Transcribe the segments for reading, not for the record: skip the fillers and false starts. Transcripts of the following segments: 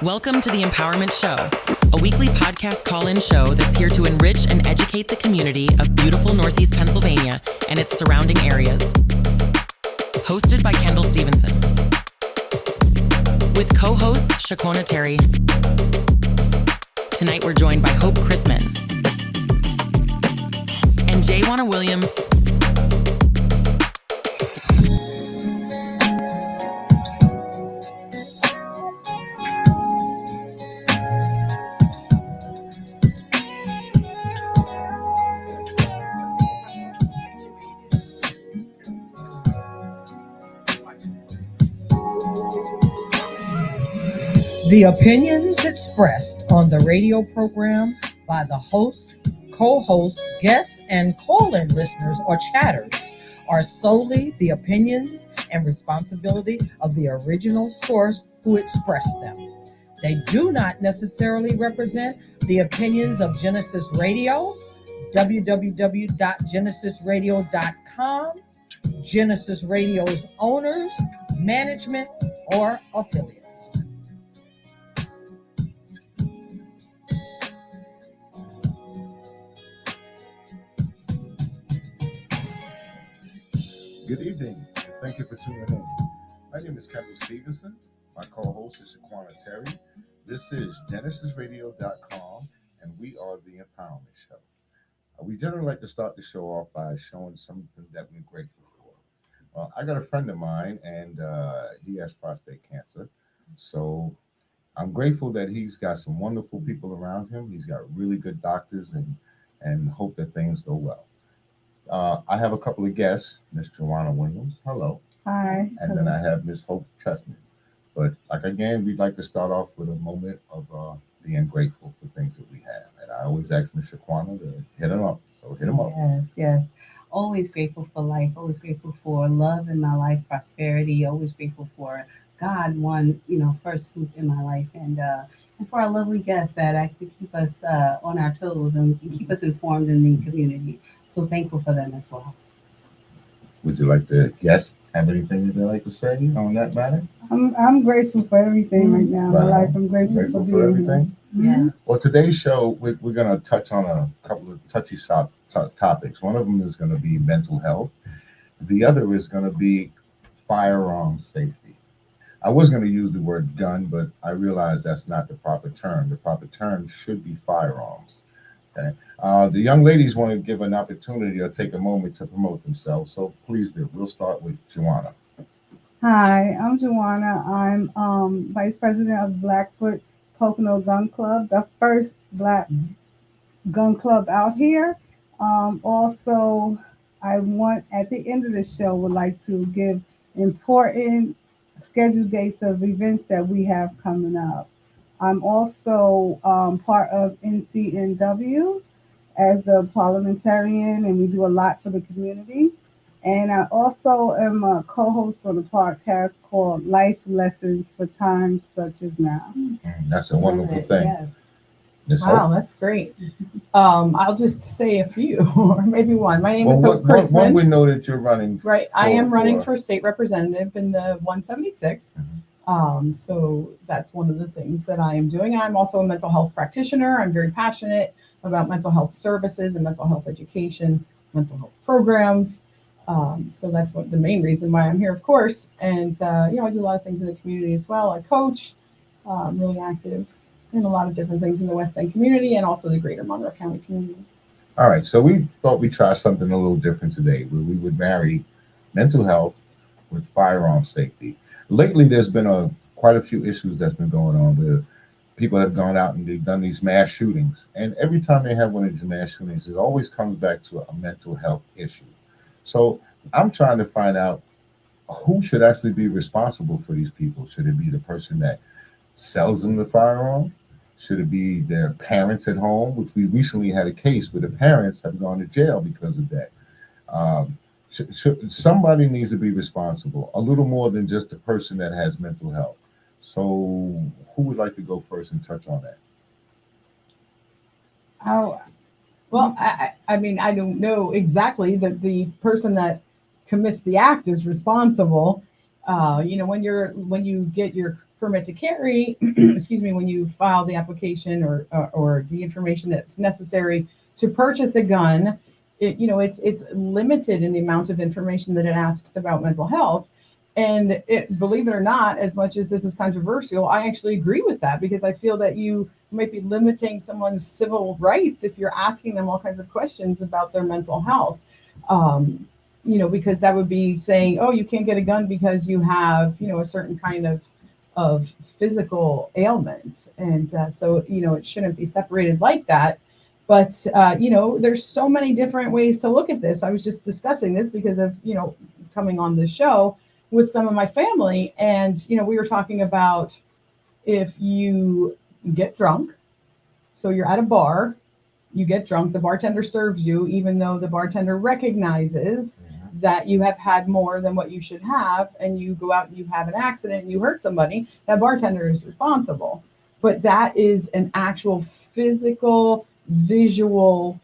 Welcome to the Empowerment Show, a weekly podcast call-in show that's here to enrich and educate the community of beautiful Northeast Pennsylvania and its surrounding areas. Hosted by Kendall Stevenson. With co-host Jwana Terry. Tonight we're joined by Hope Christman and Jwana Williams. The opinions expressed on the radio program by the host, co-hosts, guests, and call-in listeners or chatters are solely the opinions and responsibility of the original source who expressed them. They do not necessarily represent the opinions of Genesis Radio, www.genesisradio.com, Genesis Radio's owners, management, or affiliates. Good evening. Thank you for tuning in. My name is Kendall Stevenson. My co-host is Jwana Terry. This is GenesisRadio.com, and we are the Empowerment Show. We generally like to start the show off by showing something that we're grateful for. I got a friend of mine, and he has prostate cancer. So I'm grateful that he's got some wonderful people around him. He's got really good doctors, and hope that things go well. I have a couple of guests, Miss Jwana Williams. Hello. Hi. And then I have Miss Hope Christman. But again, we'd like to start off with a moment of being grateful for things that we have. And I always ask Miss Jwana to hit them up. So hit them up. Yes. Always grateful for life. Always grateful for love in my life, prosperity. Always grateful for God, first who's in my life. And for our lovely guests that actually keep us on our toes and keep us informed in the community. So thankful for them as well. Would you like the guests have anything that they like to say on that matter? I'm grateful for everything right now in my life. I'm grateful for being everything. Here. Yeah. Well, today's show, we're going to touch on a couple of touchy topics. One of them is going to be mental health. The other is going to be firearm safety. I was going to use the word gun, but I realized that's not the proper term. The proper term should be firearms. Okay. The young ladies want to give an opportunity or take a moment to promote themselves, so please do. We'll start with Jwana. Hi, I'm Jwana. I'm Vice President of Blackfoot Pocono Gun Club, the first Black gun club out here. Also, I want at the end of the show would like to give important scheduled dates of events that we have coming up. I'm also part of NCNW as the parliamentarian, and we do a lot for the community. And I also am a co-host on a podcast called Life Lessons for Times Such as Now. That's a wonderful thing. Yes. Wow, that's great. I'll just say a few, or maybe one. My name is Hope Christman. One we know that you're running. Right, I am running for state representative in the 176th. So that's one of the things that I am doing. I'm also a mental health practitioner. I'm very passionate about mental health services and mental health education, mental health programs. So that's the main reason why I'm here, of course. And I do a lot of things in the community as well. I coach. I'm really active in a lot of different things in the West End community and also the greater Monroe County community. All right, so we thought we'd try something a little different today, where we would marry mental health with firearm safety. Lately, there's been quite a few issues that's been going on where people have gone out and they've done these mass shootings. And every time they have one of these mass shootings, it always comes back to a mental health issue. So I'm trying to find out who should actually be responsible for these people. Should it be the person that sells them the firearm? Should it be their parents at home? Which we recently had a case where the parents have gone to jail because of that. Somebody needs to be responsible, a little more than just the person that has mental health. So who would like to go first and touch on that? Well, I mean, I don't know exactly that the person that commits the act is responsible. When you get your permit to carry, excuse me, when you file the application or the information that's necessary to purchase a gun, it's limited in the amount of information that it asks about mental health. And believe it or not, as much as this is controversial, I actually agree with that, because I feel that you might be limiting someone's civil rights if you're asking them all kinds of questions about their mental health. Because that would be saying, oh, you can't get a gun because you have, a certain kind of physical ailment. And so, it shouldn't be separated like that. But, there's so many different ways to look at this. I was just discussing this because of, coming on the show with some of my family. And, we were talking about if you get drunk, so you're at a bar, you get drunk, the bartender serves you, even though the bartender recognizes that you have had more than what you should have, and you go out and you have an accident and you hurt somebody, that bartender is responsible. But that is an actual physical, visual,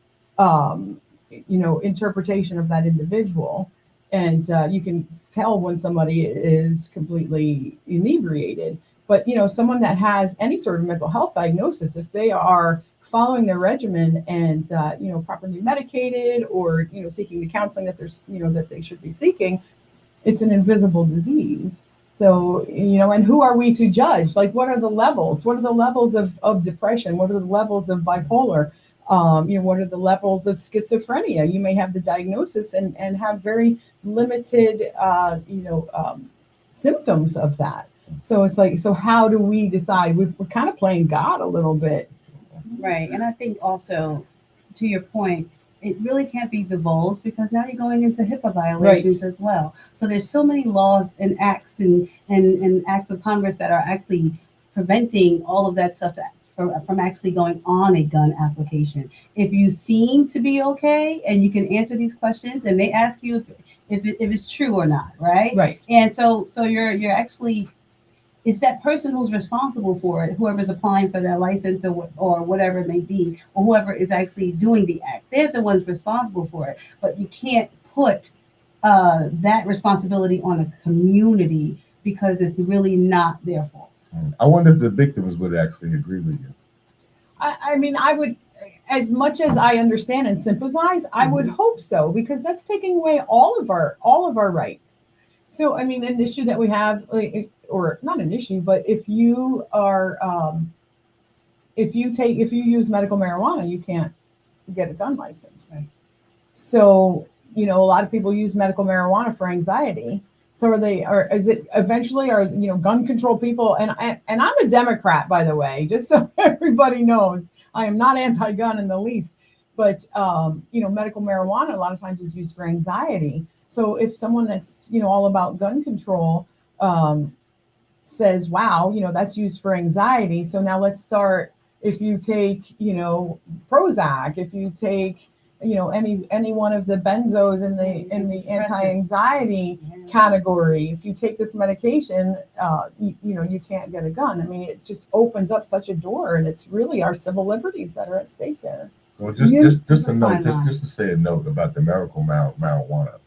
interpretation of that individual. And you can tell when somebody is completely inebriated. But, someone that has any sort of mental health diagnosis, if they are following their regimen and, properly medicated or, seeking the counseling that there's, that they should be seeking, it's an invisible disease. So, and who are we to judge? Like, what are the levels? What are the levels of depression? What are the levels of bipolar? What are the levels of schizophrenia? You may have the diagnosis and have very limited, symptoms of that. So it's like, so how do we decide? We're kind of playing God a little bit. Right. And I think also, to your point, it really can't be divulged, because now you're going into HIPAA violations as well. So there's so many laws and acts and acts of Congress that are actually preventing all of that stuff from actually going on a gun application. If you seem to be okay and you can answer these questions, and they ask you if it's true or not, right? Right. And so you're actually, it's that person who's responsible for it, whoever's applying for their license or whatever it may be, or whoever is actually doing the act. They're the ones responsible for it. But you can't put that responsibility on a community, because it's really not their fault. I wonder if the victims would actually agree with you. I mean, I would, as much as I understand and sympathize, I would hope so, because that's taking away all of our rights. So, I mean, an issue that we have, or not an issue, but if you are, if you use medical marijuana, you can't get a gun license. Right. So, a lot of people use medical marijuana for anxiety. So is it eventually gun control people? And I'm a Democrat, by the way, just so everybody knows. I am not anti-gun in the least, but medical marijuana a lot of times is used for anxiety. So if someone that's all about gun control says, wow, that's used for anxiety, so now let's start. If you take Prozac, if you take any one of the benzos in the anti-anxiety category, if you take this medication, you can't get a gun. I mean, it just opens up such a door, and it's really our civil liberties that are at stake there. Well, just a note, just to say a note about the medical marijuana.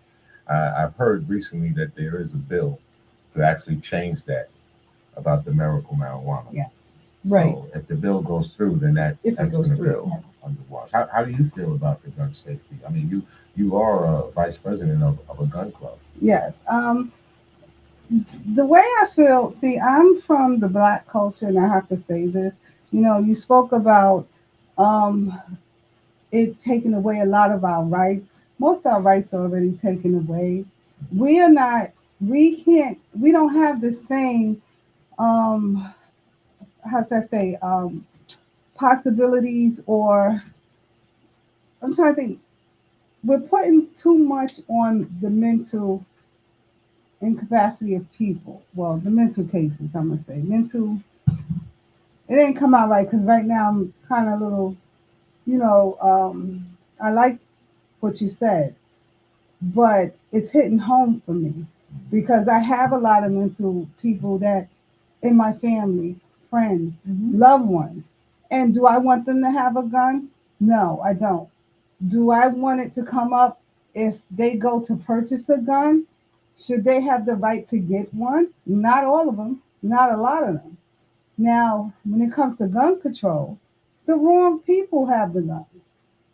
I've heard recently that there is a bill to actually change that about the medical marijuana. Yes. Right. So if the bill goes through, then that's goes through. Underwater. How do you feel about the gun safety? I mean, you are a vice president of a gun club. Yes. The way I feel, see, I'm from the Black culture, and I have to say this. You spoke about it taking away a lot of our rights. Most of our rights are already taken away. We don't have the same, possibilities, or I'm trying to think. We're putting too much on the mental incapacity of people. Well, the mental cases, I'm gonna say mental. It ain't come out right, because right now I'm kind of a little, I like what you said, but it's hitting home for me, because I have a lot of mental people that in my family, friends, loved ones. And do I want them to have a gun? No, I don't. Do I want it to come up if they go to purchase a gun? Should they have the right to get one? Not all of them. Not a lot of them. Now, when it comes to gun control, the wrong people have the guns.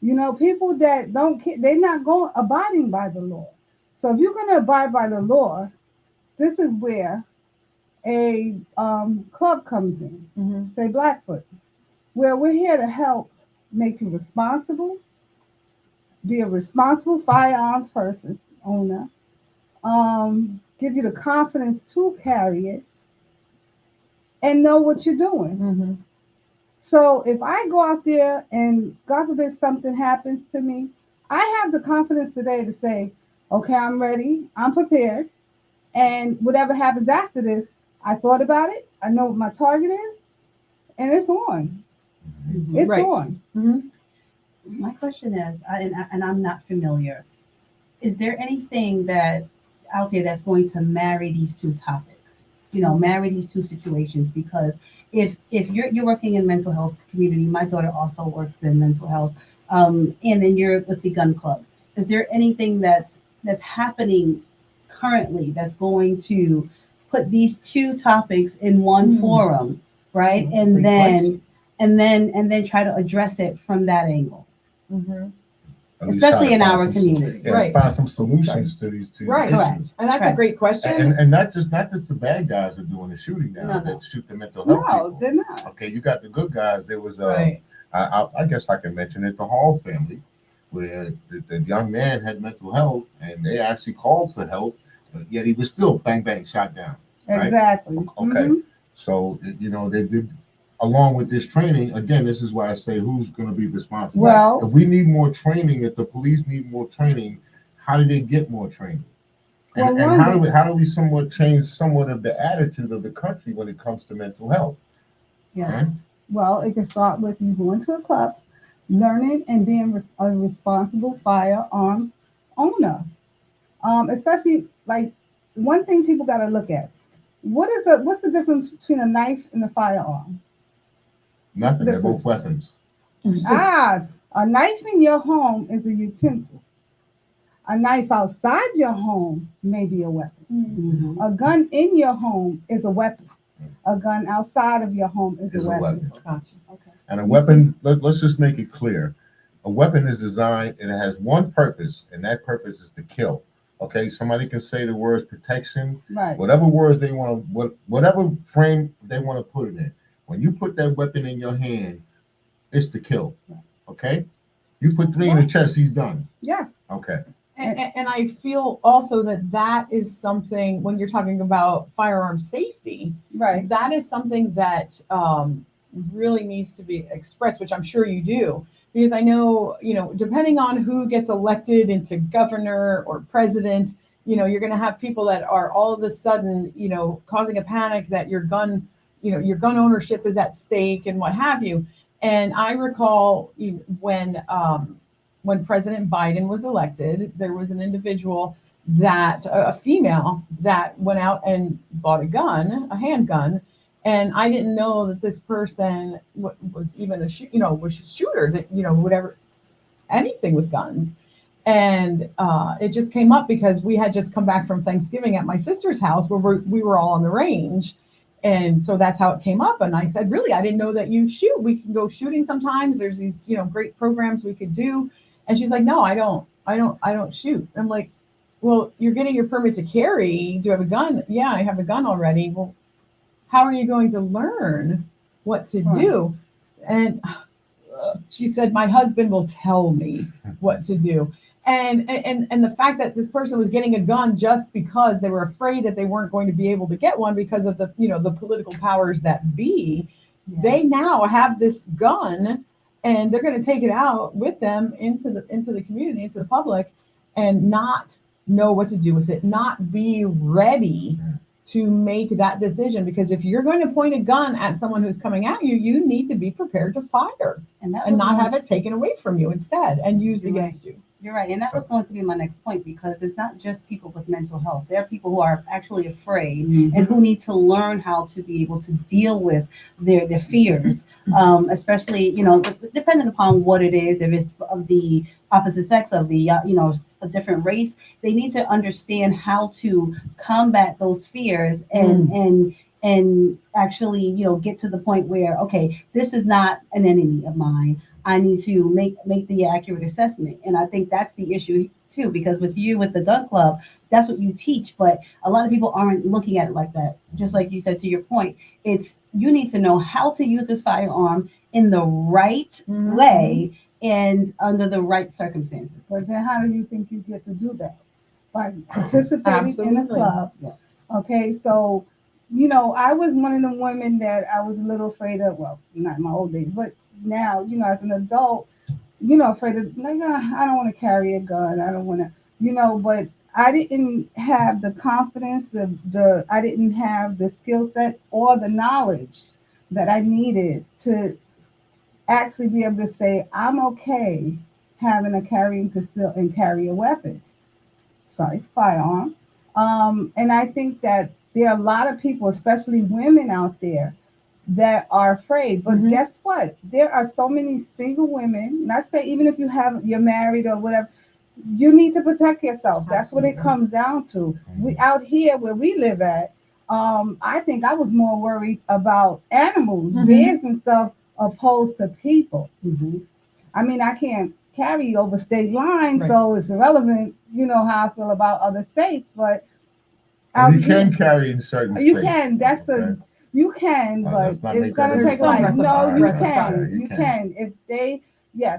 You know, people that don't care, they're not going abiding by the law. So if you're going to abide by the law, this is where a club comes in, say Blackfoot, where we're here to help make you responsible, be a responsible firearms person, owner, give you the confidence to carry it, and know what you're doing. So if I go out there and God forbid something happens to me, I have the confidence today to say, okay, I'm ready, I'm prepared, and whatever happens after this, I thought about it, I know what my target is, and it's on. It's Right. on. My question is, and I'm not familiar, is there anything that out there that's going to marry these two topics? You know, marry these two situations? Because if you're working in mental health community, my daughter also works in mental health, and then you're with the gun club. Is there anything that's happening currently that's going to put these two topics in one forum, right? And Great then question. and then try to address it from that angle, At least especially try to in find our some- community. Yeah, Right. find some solutions to these Right. issues. And that's a Correct. great question. And not just the bad guys are doing the shooting now No, no. that shoot the mental health No, people. they're not. Okay, you got the good guys. There was Right. I guess I can mention it, the Hall family, where the young man had mental health and they actually called for help, but yet he was still bang bang shot down. Right? Exactly. Okay, so you know they did. Along with this training, again, this is why I say who's going to be responsible. Well- if we need more training, if the police need more training, how do they get more training? And, Well, and how one do we somewhat change somewhat of the attitude of the country when it comes to mental health? Yes. Well, it can start with you going to a club, learning and being a responsible firearms owner. Especially like one thing people got to look at. What's the difference between a knife and a firearm? Nothing. They're Different. both weapons. A knife in your home is a utensil. A knife outside your home may be a weapon. Mhm. A gun in your home is a weapon. A gun outside of your home is Is a a weapon. weapon. Gotcha. Okay. And a weapon, let's just make it clear. A weapon is designed and it has one purpose, and that purpose is to kill. Okay, somebody can say the words protection, Right. whatever words they want to, whatever frame they want to put it in. When you put that weapon in your hand, it's to kill. Okay, you put 3 in the chest, he's done. Yes. Okay. And I feel also that is something when you're talking about firearm safety, Right. that is something that really needs to be expressed, which I'm sure you do. Because I know, depending on who gets elected into governor or president, you're going to have people that are all of a sudden, causing a panic that your gun ownership is at stake and what have you. And I recall when President Biden was elected, there was an individual a female that went out and bought a handgun. And I didn't know that this person was even was a shooter, that, whatever, anything with guns. And it just came up because we had just come back from Thanksgiving at my sister's house where we were all on the range. And so that's how it came up. And I said, really, I didn't know that you shoot. We can go shooting sometimes. There's these, great programs we could do. And she's like, no, I don't shoot. I'm like, well, you're getting your permit to carry. Do you have a gun? Yeah, I have a gun already. Well, how are you going to learn what to do? And she said, my husband will tell me what to do. And the fact that this person was getting a gun just because they were afraid that they weren't going to be able to get one because of the political powers that be, they now have this gun and they're going to take it out with them into the community, into the public, and not know what to do with it, not be ready to make that decision. Because if you're going to point a gun at someone who's coming at you, you need to be prepared to fire and not have it taken away from you instead and used against you. You're right. And that was going to be my next point, because it's not just people with mental health. There are people who are actually afraid and who need to learn how to be able to deal with their fears, especially, depending upon what it is. If it's of the opposite sex, of the, a different race, they need to understand how to combat those fears and and actually, get to the point where, okay, this is not an enemy of mine. I need to make the accurate assessment. And I think that's the issue too, because with the gun club, that's what you teach, but a lot of people aren't looking at it like that. Just like you said, to your point, it's you need to know how to use this firearm in the right way and under the right circumstances. But then how do you think you get to do that? By participating in a club. Yes. Okay, so I was one of the women that I was a little afraid of. Well, not in my old days, but now, as an adult, afraid of, like, I don't want to carry a gun. I don't want to, but I didn't have the confidence, I didn't have the skill set or the knowledge that I needed to actually be able to say, I'm okay having a carry a weapon. Sorry, firearm. And I think that there are a lot of people, especially women out there, that are afraid. But guess what? There are so many single women. Not say even if you're married or whatever, you need to protect yourself. That's what it comes down to. We out here where we live at. I think I was more worried about animals, bears and stuff, opposed to people. I mean, I can't carry over state lines, so it's irrelevant, how I feel about other states. But well, you can carry in certain states. You can. That's you can, but it's gonna take like you can. If they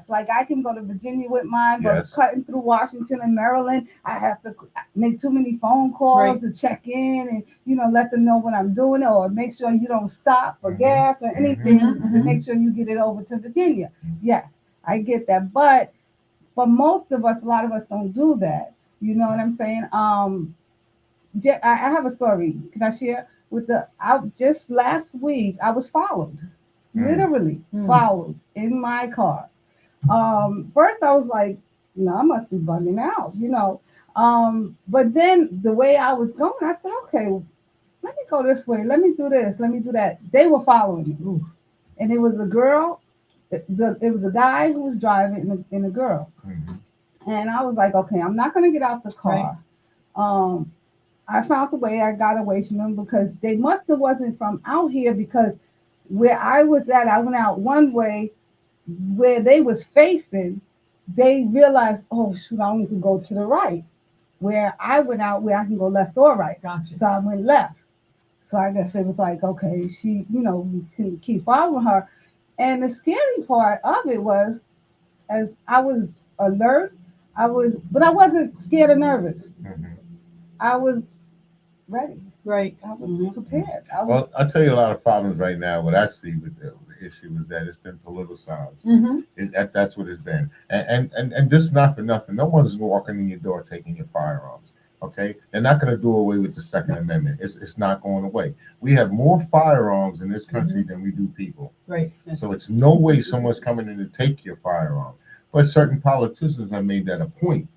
like I can go to Virginia with mine, but cutting through Washington and Maryland, I have to make too many phone calls to check in and let them know what I'm doing, or make sure you don't stop for gas or anything to make sure you get it over to Virginia. Yes, I get that, but for most of us, a lot of us don't do that. You know what I'm saying? I have a story. Can I share? Just last week, I was followed, literally followed in my car. First I was like, no, I must be bugging out, but then the way I was going, I said, okay, let me go this way. Let me do this. Let me do that. They were following me. And it was a girl. It was a guy who was driving and a girl. And I was like, okay, I'm not going to get out the car. I found a way. I got away from them because they must have wasn't from out here, because where I was at, I went out one way. Where they was facing, they realized, oh shoot, I only can go to the right. Where I went out, where I can go left or right. Gotcha. So I went left. So I guess it was like, okay, she, we can keep following her. And the scary part of it was, as I was alert, but I wasn't scared or nervous. I was ready. Right. I was prepared. Well, I'll tell you a lot of problems right now. What I see with the issue is that it's been politicized. That's what it's been. And this not for nothing. No one's walking in your door taking your firearms. Okay? They're not going to do away with the Second Amendment. It's not going away. We have more firearms in this country than we do people. Right. So it's no way someone's coming in to take your firearm. But certain politicians have made that a point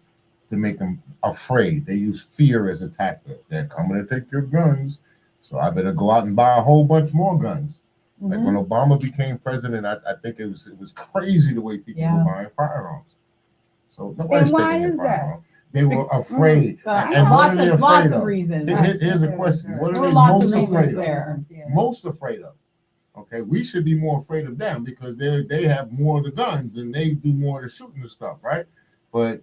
to make them afraid. They use fear as a tactic. They're coming to take your guns, so I better go out and buy a whole bunch more guns. Like when Obama became president, I think it was crazy the way people were buying firearms. So nobody's taking your firearm. They were afraid. And lots of reasons. Here's a question. What are they most afraid of? Most afraid of. Okay, we should be more afraid of them because they have more of the guns and they do more of the shooting and stuff, right? But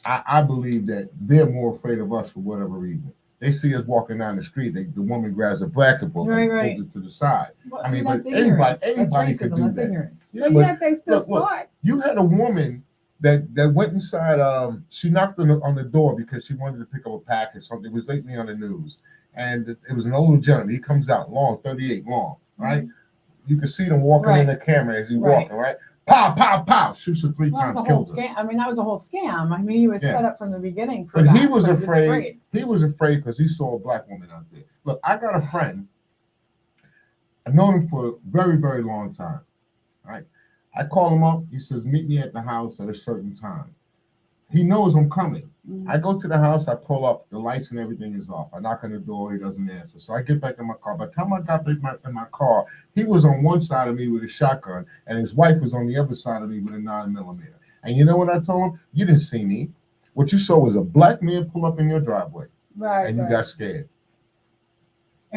I believe that they're more afraid of us for whatever reason. They see us walking down the street, the woman grabs a bracket book and pulls it to the side. Well, I mean, that's but ignorance. anybody That's could racism. do That's that. ignorance. Yeah, but yet they still start. You had a woman that went inside. She knocked on the door because she wanted to pick up a package. Something, it was lately on the news, and it was an older gentleman. He comes out long, 38 long, right? You can see them walking in the camera as he's walking, right? Pow, pow, pow, shoots her three times, kills her. I mean, that was a whole scam. I mean, he was set up from the beginning for but that. He was afraid. He was afraid because he saw a black woman out there. Look, I got a friend. I've known him for a very, very long time. Right? I call him up. He says, meet me at the house at a certain time. He knows I'm coming. I go to the house. I pull up. The lights and everything is off. I knock on the door. He doesn't answer. So I get back in my car. By the time I got back in my car, he was on one side of me with a shotgun, and his wife was on the other side of me with a 9mm. And you know what I told him? You didn't see me. What you saw was a black man pull up in your driveway, and you got scared.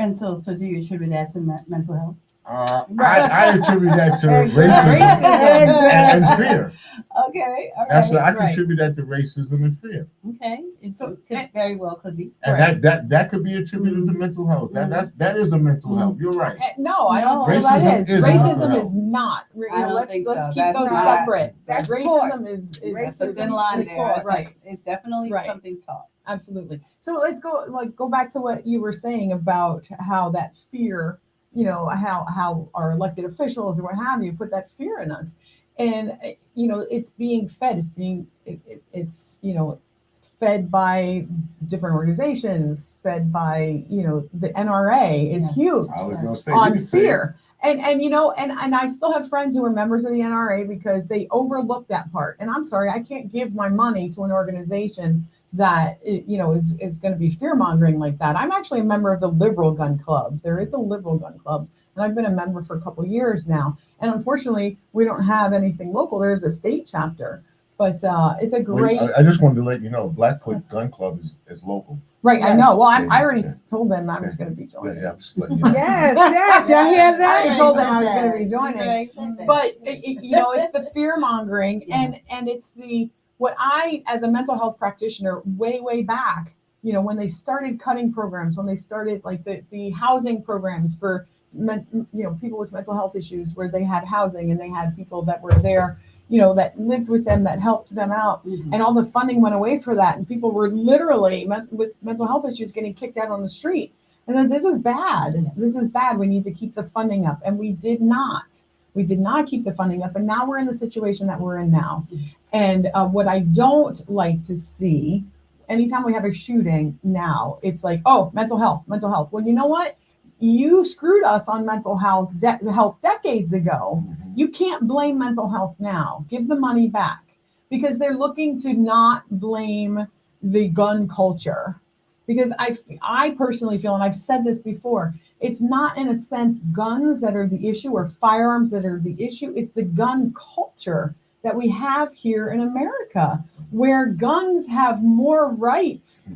And so do you attribute that to mental health? I attribute that to Exactly. racism and fear. Okay, all That's right. what I Right. contribute that to racism and fear. Okay, it So- very well could be. And Right. that could be attributed to mental health. That is a mental health. You're right. No, I don't No. feel that Racism is. is mental Racism health. is not. You I know, don't let's think let's so. keep That's those not- separate. That's Racism is That's a thin line there. taught, It's right? It's definitely Right. something taught. Absolutely. So let's go back to what you were saying about how that fear, you know, how our elected officials or what have you put that fear in us, and you know, it's being fed. It's you know, fed by different organizations, fed by, you know, the NRA is Yes. huge I was gonna say on you can say it. fear. And you know, and I still have friends who are members of the NRA because they overlook that part. And I'm sorry, I can't give my money to an organization that you know is going to be fear mongering like that. I'm actually a member of the Liberal Gun Club. There is a Liberal Gun Club, and I've been a member for a couple years now. And unfortunately, we don't have anything local. There's a state chapter, but it's a Well, great. I just wanted to let you know, Blackfoot Gun Club is local. Right, I Yes. know. Well, I Yeah, already yeah. told them I was Yeah. going to be Yeah, joining. I'm just letting you know. Yes, y'all hear I that? already told them I was going to be joining. But But you know, it's the fear mongering, Yes. and it's the what I, as a mental health practitioner, way back, you know, when they started cutting programs, when they started like the housing programs for you know, people with mental health issues, where they had housing and they had people that were there, you know, that lived with them, that helped them out. Mhm. And all the funding went away for that, and people were literally with mental health issues getting kicked out on the street. And then this is bad. This is bad. We need to keep the funding up, and we did not. We did not keep the funding up, and now we're in the situation that we're in now. And what I don't like to see, anytime we have a shooting now, it's like, oh, mental health, mental health. Well, you know what? You screwed us on mental health decades ago. Mhm. You can't blame mental health now. Give the money back, because they're looking to not blame the gun culture. Because I personally feel, and I've said this before, it's not in a sense guns that are the issue or firearms that are the issue. It's the gun culture that we have here in America, where guns have more rights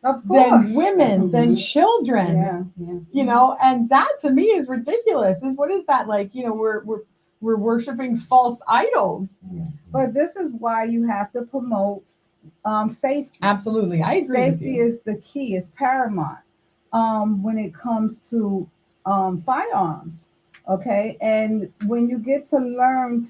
Of course. than women, than Mhm. children. Yeah. Yeah. You know, and that to me is ridiculous. Is what is that like? You know, we're worshiping false idols. Mhm. But this is why you have to promote safety. Absolutely, I agree with Safety you. is the key, is paramount when it comes to firearms. Okay, and when you get to learn,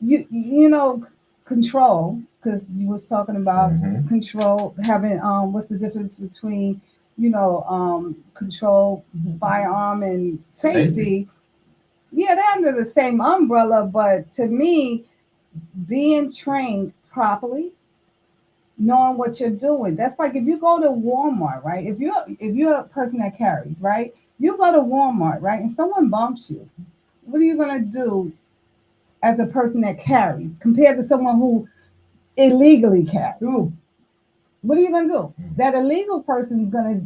you know, control, because you was talking about Mhm. control, having what's the difference between, you know, control, firearm, and safety. Safety. Yeah, they're under the same umbrella, but to me, being trained properly, knowing what you're doing. That's like if you go to Walmart, right? If you're a person that carries, right? You go to Walmart, right? And someone bumps you. What are you gonna do as a person that carries compared to someone who illegally carries? Ooh, What are you gonna do? That illegal person is gonna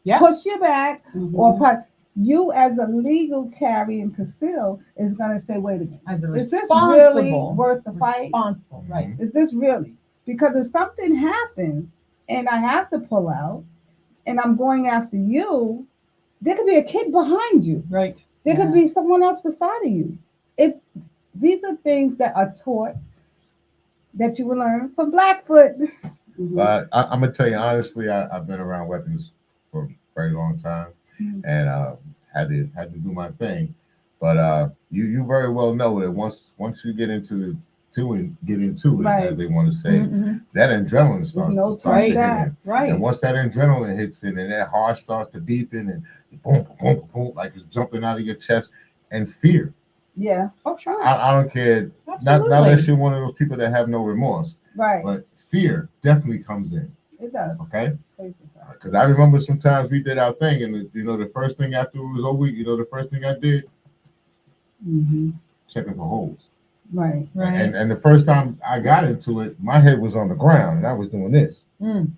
yeah. push you back, Mhm. or you as a legal carry and conceal is gonna say, wait a minute, As a is this really responsible, worth the fight? responsible, right? Is this really? Because if something happens and I have to pull out and I'm going after you, there could be a kid behind you. Right. There Yeah. could be someone else beside of you. These are things that are taught that you will learn from Blackfoot. Mhm. But I'm gonna tell you honestly, I've been around weapons for a very long time, Mhm. and had to do my thing. But you very well know that once you get into it, Right. as they want to say, Mhm. that adrenaline starts no to start turning to back. hit in. Right. And once that adrenaline hits in, and that heart starts to beeping, and boom, boom, boom, boom, like it's jumping out of your chest, and fear. Yeah, Oh, sure. I don't care. Not Absolutely. unless you're one of those people that have no remorse, right. but fear definitely comes in. It does. Okay. Basically. Because I remember sometimes we did our thing, and the first thing after it was over, the first thing I did, Mhm. checking for holes. Right. Right. And the first time I got into it, my head was on the ground, and I was doing this. Mm.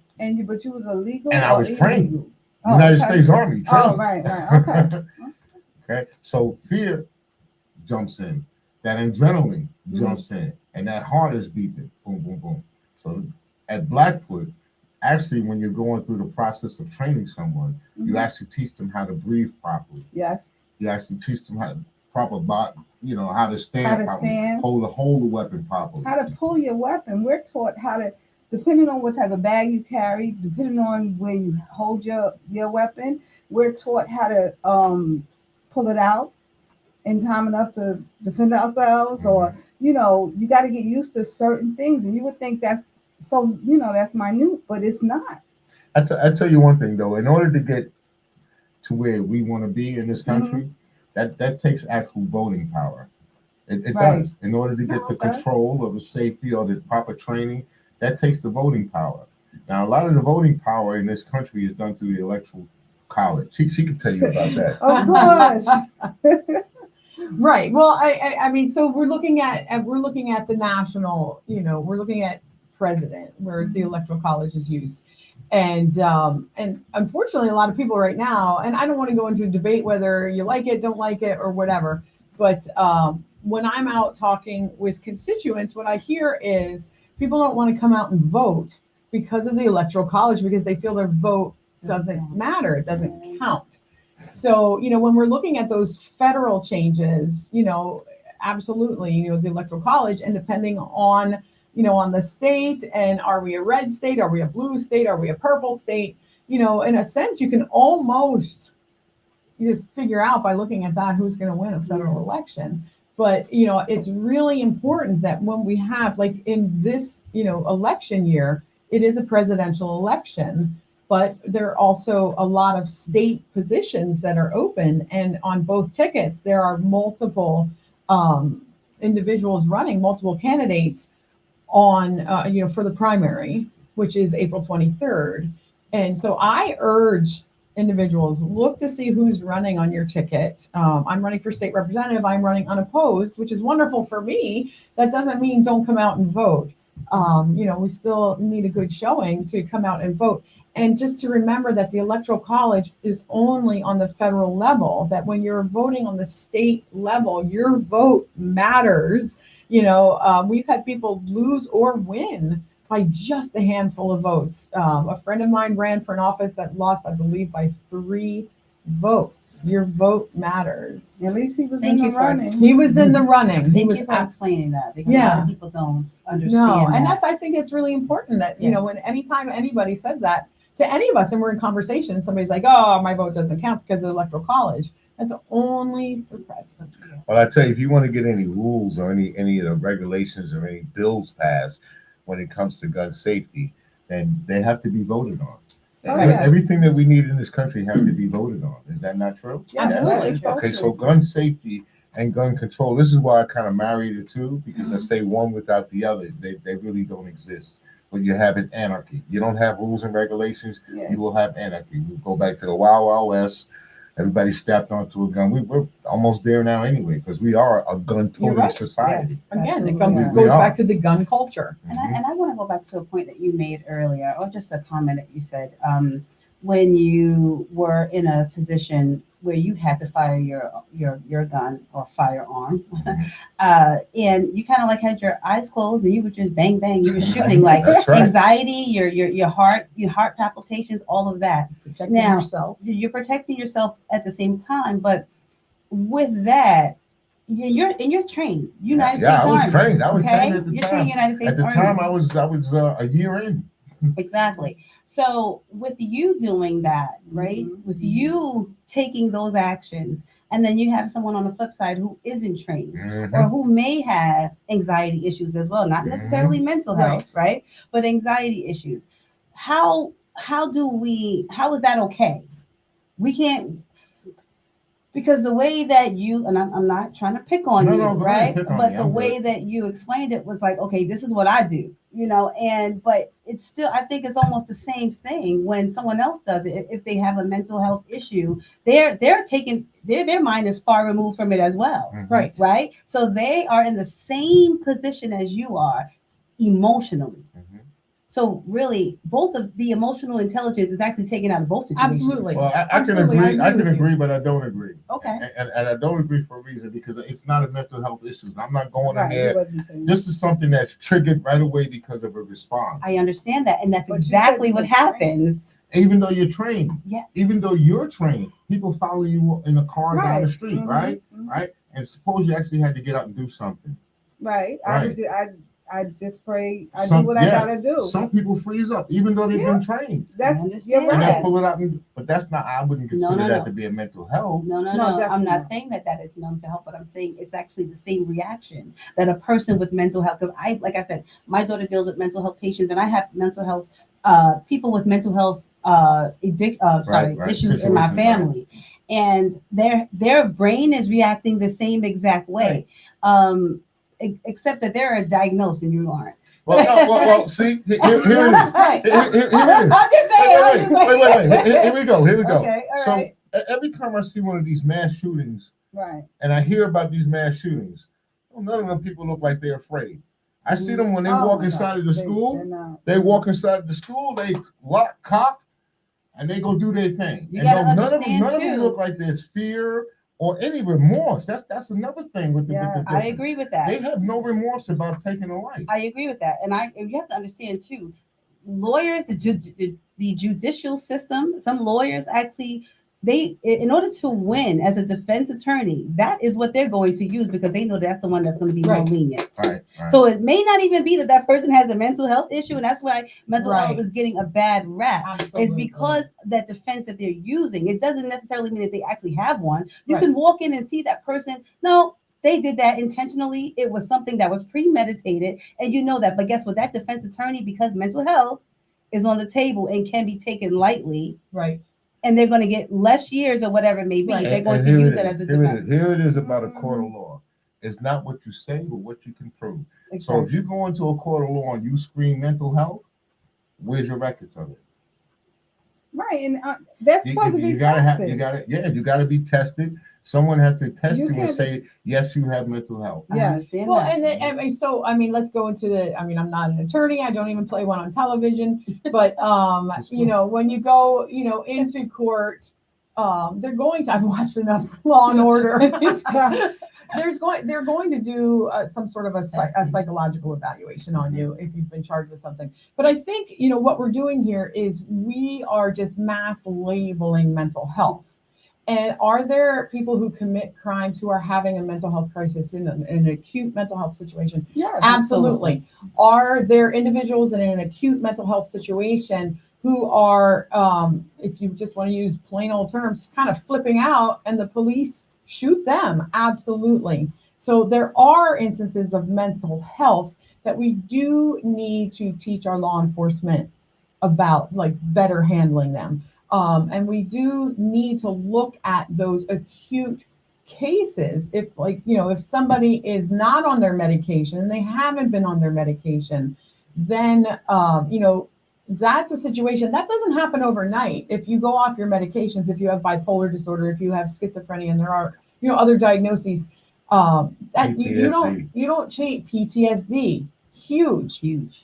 But you was illegal. And I or was trained. illegal? United okay. States Army trained. Oh, right. Okay. Okay. So fear jumps in, that adrenaline jumps in, and that heart is beeping. Boom, boom, boom. So at Blackfoot, actually, when you're going through the process of training someone, you Mhm. actually teach them how to breathe properly. Yes. You actually teach them how to proper bot, how to stand How to properly, stand. hold the weapon properly. How to pull your weapon. We're taught how to, depending on what type of bag you carry, depending on where you hold your weapon, we're taught how to pull it out in time enough to defend ourselves, or you got to get used to certain things, and you would think that's so that's minute, but it's not. I tell you one thing though, in order to get to where we want to be in this country, that takes actual voting power. It Right. does. In order to get the it does. control of the safety or the proper training, that takes the voting power. Now, a lot of the voting power in this country is done through the electoral college. She can tell you about that. Of course. Right. Well, I mean, so we're looking at the national. We're looking at president, where the electoral college is used, and unfortunately, a lot of people right now, and I don't want to go into a debate whether you like it, don't like it, or whatever, but when I'm out talking with constituents, what I hear is people don't want to come out and vote because of the electoral college, because they feel their vote doesn't matter, it doesn't count. So, when we're looking at those federal changes, absolutely, the electoral college, and depending on, on the state, and are we a red state? Are we a blue state? Are we a purple state? In a sense, you can almost just figure out by looking at that who's going to win a federal election. But, it's really important that when we have, like in this, election year, it is a presidential election. But there are also a lot of state positions that are open, and on both tickets there are multiple individuals running, multiple candidates on for the primary, which is April 23rd. And so I urge individuals, look to see who's running on your ticket. I'm running for state representative. I'm running unopposed, which is wonderful for me. That doesn't mean don't come out and vote. We still need a good showing to come out and vote. And just to remember that the electoral college is only on the federal level, that when you're voting on the state level, your vote matters. We've had people lose or win by just a handful of votes. A friend of mine ran for an office that lost, I believe, by 3 votes. Your vote matters. At least he was Thank in you the for running. He was in the running. Thank you for explaining that, because a lot of people don't understand No, and that. I think it's really important that, when anytime anybody says that to any of us, and we're in conversation, and somebody's like, oh, my vote doesn't count because of the electoral college. That's only for president. Well, I tell you, if you want to get any rules or any of the regulations or any bills passed when it comes to gun safety, then they have to be voted on. Oh, yes. Everything that we need in this country have to be voted on. Is that not true? Absolutely. Yes. Okay, so gun safety and gun control, this is why I kind of marry the two, because I say one without the other, they really don't exist. What you have is anarchy. You don't have rules and regulations, you will have anarchy. We go back to the Wild Wild West. Everybody strapped onto a gun. We're almost there now anyway, because we are a gun-toting society. Yes. Again, it Absolutely. goes back to the gun culture. And I want to go back to a point that you made earlier, or just a comment that you said, when you were in a position where you had to fire your gun or firearm, and you kind of like had your eyes closed and you were just bang bang, you were shooting, like right. Anxiety, your heart palpitations, all of that. Protecting Now, yourself. You're protecting yourself at the same time, but with that, you're trained. United States I was Army. trained. I was Okay, trained at the you're time. trained United States At the Army. time, I was a year in. Exactly. So with you doing that, right? With you taking those actions, and then you have someone on the flip side who isn't trained or who may have anxiety issues as well, not necessarily mental health, right? But anxiety issues. How is that okay? We can't, because the way that you, and I'm not trying to pick on you, right? But the way that you explained it was like, okay, this is what I do, but it's still, I think it's almost the same thing when someone else does it. If they have a mental health issue, they're taking, their mind is far removed from it as well. Right? So they are in the same position as you are emotionally. So really, both of the emotional intelligence is actually taken out of both situations. Absolutely. Well, I can Absolutely, agree. I I agree can with you. agree, but I don't agree. Okay. And I don't agree for a reason, because it's not a mental health issue. I'm not going in Right, he there. wasn't saying This is something that's triggered right away because of a response. I understand that, and that's But you exactly said what you were trained. happens. Even though you're trained, Yeah. even though you're trained, people follow you in a car down the Right. street, Mhm, right? mhm. Right? And suppose you actually had to get up and do something. Right. Right. I just pray. I Some- do what I yeah, gotta do. Some people freeze up, even though they've Yeah. been trained. That's I you're understand And right. they pull it out, but that's not. I wouldn't No, consider no, that no. to be a mental health. No, No, I'm definitely not not. saying that is mental health, but I'm saying it's actually the same reaction that a person with mental health. Because like I said, my daughter deals with mental health patients, and I have mental health people with mental health Right. issues in my Situations, family, and their brain is reacting the same exact way, except that they're diagnosed and you aren't. Well, no, well, see, here it is. Right. Here it is. I'm just saying. Wait. Here we go. Okay, all So right. every time I see one of these mass shootings, Right. and I hear about these mass shootings, well, none of them people look like they're afraid. I see them when they Oh walk my inside God. of the They're school. not. They walk inside the school. They lock, cock, and they go do their thing. You And gotta none of understand, them too. look like there's fear or any remorse. That's another thing with the. Yeah, with the I difference. agree with that. They have no remorse about taking a life. I agree with that, and you have to understand too. Lawyers, the judicial system, some lawyers actually in order to win as a defense attorney, that is what they're going to use because they know that's the one that's going to be more Right. lenient. Right. So it may not even be that person has a mental health issue, and that's why mental health Right. is getting a bad rap. Absolutely. It's because that defense that they're using. It doesn't necessarily mean that they actually have one. You Right. can walk in and see that person. No, they did that intentionally. It was something that was premeditated, and you know that. But guess what? That defense attorney, because mental health is on the table and can be taken lightly, Right. and they're going to get less years or whatever it may be. Right. They're going And to here use it that is. as a Here it is. defense. Here it is about a court of law. It's not what you say, but what you can prove. So Exactly. if you go into a court of law and you scream mental health, where's your records of it? Right, and that's supposed to be You gotta tested. you gotta be tested. Someone has to test You you and can't say, yes, you have mental health. I Yes. understand Well, that. and so I mean, let's go into the. I mean, I'm not an attorney. I don't even play one on television. But you know, when you go, you know, into court, they're going to. I've watched enough Law and Order. They're going to do some sort of a psychological evaluation on you if you've been charged with something. But I think you know what we're doing here is we are just mass labeling mental health. And are there people who commit crimes who are having a mental health crisis in an acute mental health situation? Yes. Absolutely. Are there individuals in an acute mental health situation who are, if you just want to use plain old terms, kind of flipping out and the police shoot them? Absolutely. So there are instances of mental health that we do need to teach our law enforcement about, like better handling them. And we do need to look at those acute cases. If like, you know, if somebody is not on their medication and they haven't been on their medication, then, you know, that's a situation that doesn't happen overnight. If you go off your medications, if you have bipolar disorder, if you have schizophrenia, and there are, you know, other diagnoses, that you don't change PTSD. Huge.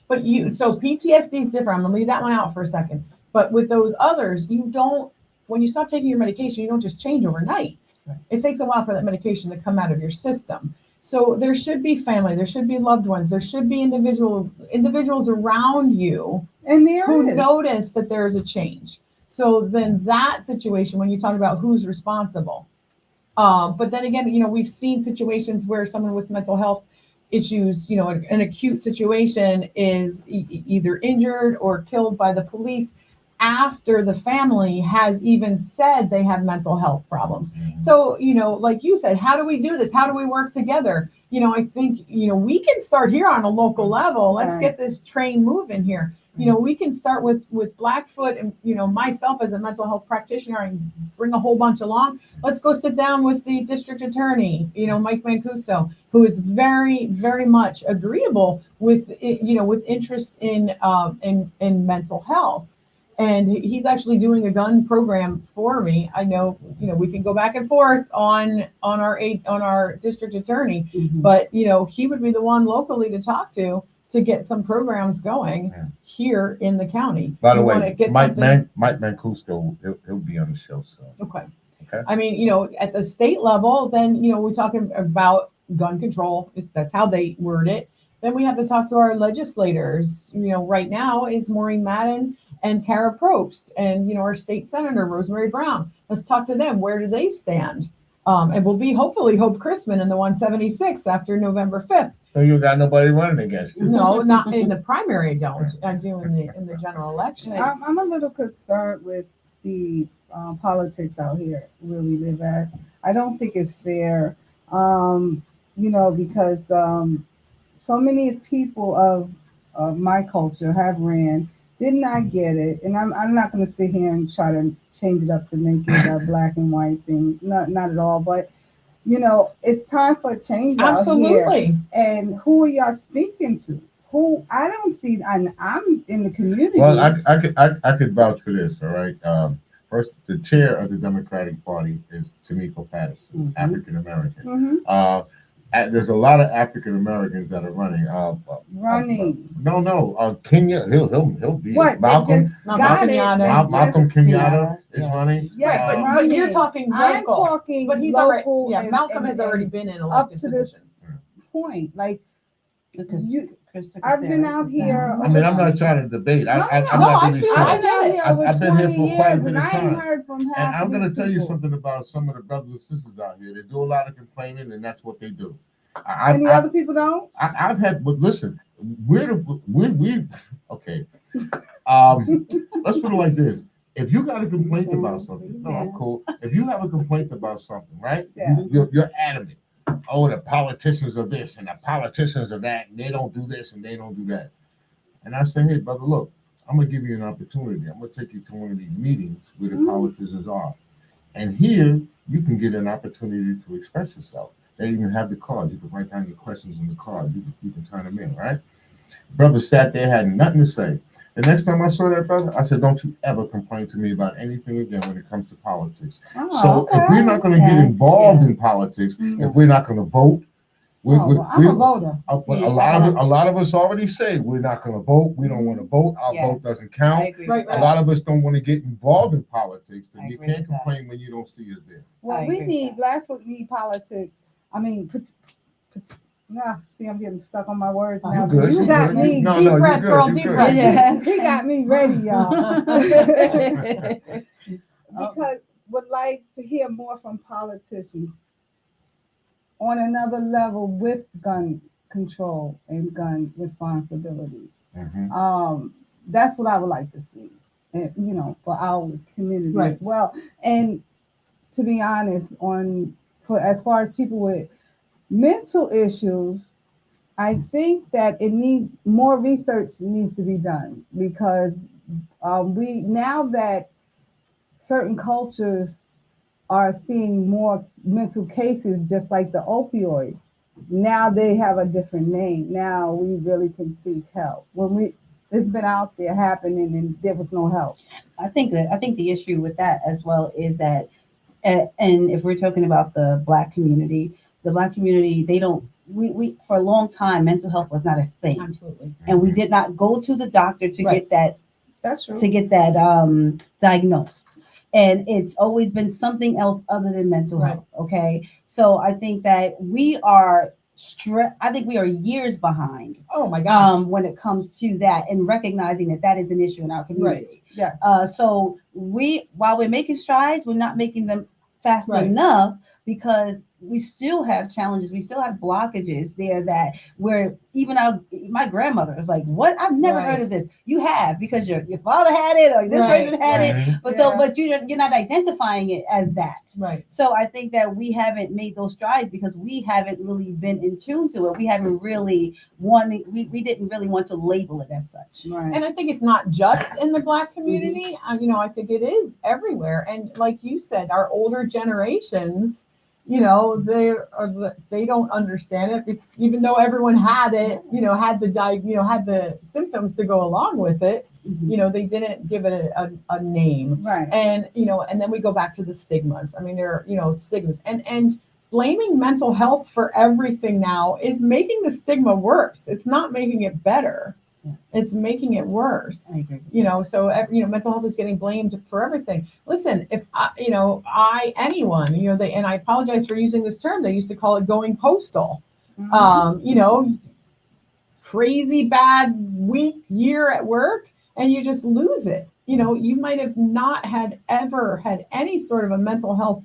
But so PTSD is different. I'm gonna leave that one out for a second. But with those others, when you stop taking your medication, you don't just change overnight. Right. It takes a while for that medication to come out of your system. So there should be family, there should be loved ones, there should be individuals around you And there who is. notice that there's a change. So then that situation, when you talk about who's responsible, but then again, you know, we've seen situations where someone with mental health issues, you know, an acute situation is either injured or killed by the police after the family has even said they have mental health problems. Mm-hmm. So, you know, like you said, how do we do this? How do we work together? You know, I think, you know, we can start here on a local level. Let's Right. get this train moving here. You know, we can start with Blackfoot and, you know, myself as a mental health practitioner and bring a whole bunch along. Let's go sit down with the district attorney, you know, Mike Mancuso, who is very, very much agreeable with, you know, with interest in mental health. And he's actually doing a gun program for me. I know, you know, we can go back and forth on our district attorney, Mhm. but you know, he would be the one locally to talk to to get some programs going Yeah. here in the county. By the We wanna way, get Mike something- Mancuso, he'll be on the show soon. Okay. Okay. I mean, at the state level, then, we're talking about gun control. That's how they word it. Then we have to talk to our legislators. Right now is Maureen Madden and Tara Probst and, our state senator, Rosemary Brown. Let's talk to them. Where do they stand? And we'll be hopefully Hope Christman in the 176 after November 5th. So you got nobody running against you. No, not in the primary. I don't. I do in the general election. I'm a little concerned with the politics out here where we live at. I don't think it's fair, because so many people of my culture have ran, did not get it, and I'm not going to sit here and try to change it up to make it a black and white thing. Not at all, but it's time for a change out here. Absolutely. And who are y'all speaking to? Who I don't see, and I'm in the community. Well, I could vouch for this. All right. First, the chair of the Democratic Party is Tamiko Patterson, African American. There's a lot of African Americans that are running. No. Kenya, he'll be What? Malcolm. Malcolm Kenyatta is Yes. running. Yes, But you're talking I'm local. talking But he's local. already. Yeah, Malcolm has already been in elected up to this positions. point. Like Because Krista I've been Caceres out is here. now- I mean, I'm not trying to debate. I'm No, not I really feel- sure. I've been out here over I've been here 20 for quite a years, bit and of I ain't time. heard from half And I'm of going to these tell you people. something about some of the brothers and sisters out here. They do a lot of complaining, and that's what they do. And the other people don't. I've had, but listen, we okay. Let's put it like this: if you got a complaint about something, no, I'm cool. If you have a complaint about something, right? Yeah. You're adamant. Oh, the politicians are this and the politicians are that, and they don't do this and they don't do that. And I say, hey, brother, look, I'm gonna give you an opportunity. I'm gonna take you to one of these meetings where the politicians are, and here you can get an opportunity to express yourself. They even have the cards. You can write down your questions on the card. You can turn them in, right? Brother sat there, had nothing to say. The next time I saw that brother, I said, don't you ever complain to me about anything again when it comes to politics. Oh, So if we're not going to get Yes, involved in yes. politics, Mhm. if we're not going to vote, I'm a voter. a lot of us already say we're not going to vote. We don't want to vote. Our Yes. vote doesn't I count. agree Right, with right. A that. lot of us don't want to get involved in politics. I And you agree can't with that. complain when you don't see us there. Well, I we agree with need that. Blackfoot need politics. I mean, see, I'm getting stuck on my words You now. good, You you got good. me. No, Deep no, breath, you girl, good. deep You breath. good. Yeah. He got me ready, y'all. Because would like to hear more from politicians on another level with gun control and gun responsibility. Mhm. That's what I would like to see, and for our community Right. as well. And to be honest, for as far as people with mental issues, I think that it needs more research needs to be done because we now that certain cultures are seeing more mental cases, just like the opioids. Now they have a different name. Now we really can seek help. It's been out there happening and there was no help. I think the issue with that as well is that, and if we're talking about the Black community, they don't. We for a long time, mental health was not a thing, Absolutely. and we did not go to the doctor to Right. That's true. get that diagnosed. And it's always been something else other than mental Right. health. Okay, so I think that we are I think we are years behind Oh my gosh. when it comes to that and recognizing that that is an issue in our community. Yes. So while we're making strides, we're not making them fast Right. enough because we still have challenges. We still have blockages there that where even my grandmother is like, what? I've never Right. heard of this. You have because your father had it or this Right, person had right. it. But Yeah. but you're not identifying it as that. Right. So I think that we haven't made those strides because we haven't really been in tune to it. We haven't really we didn't really want to label it as such. Right. And I think it's not just in the Black community. I think it is everywhere. And like you said, our older generations, they don't understand it, even though everyone had it, had the symptoms to go along with it. They didn't give it a name. Right. And then we go back to the stigmas. I mean, there are, stigmas. And blaming mental health for everything now is making the stigma worse. It's not making it better. Yes. It's making it worse. I agree. So mental health is getting blamed for everything. Listen, if anyone, and I apologize for using this term. They used to call it going postal. Crazy bad week, year at work, and you just lose it. You might have not ever had any sort of a mental health